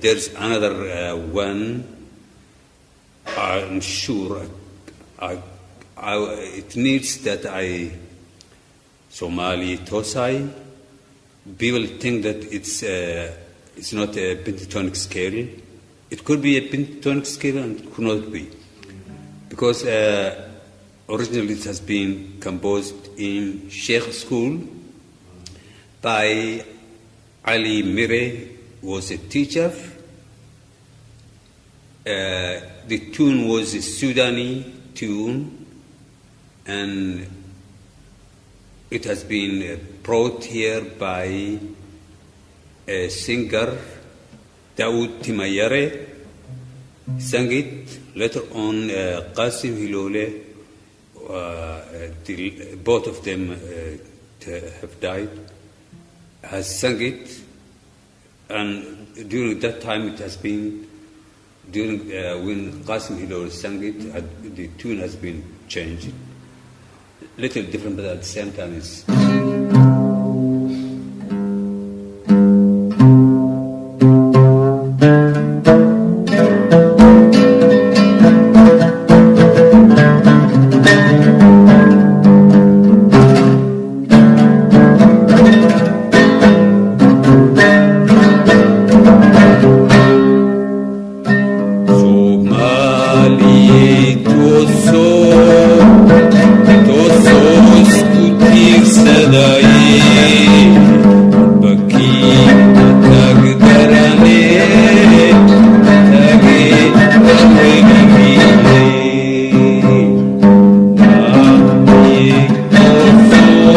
there's another one. I'm sure it needs that Somali Tosai. People think that it's not a pentatonic scale. It could be a pentatonic scale and it could not be. Because originally it has been composed in Sheikh school by Ali Mire, was a teacher. The tune was a Sudani tune, and it has been brought here by a singer, Daoud Timayare, sang it. Later on, Qasim Hilole, both of them have died, has sang it, and during that time it has been, when Qasim Hilole sang it, the tune has been changed. Little different, but at the same time it's...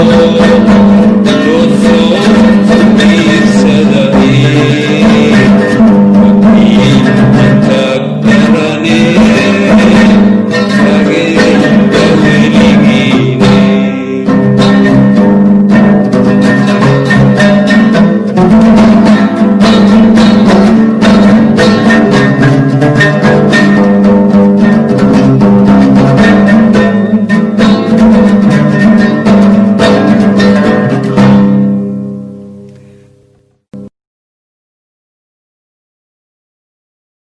Oh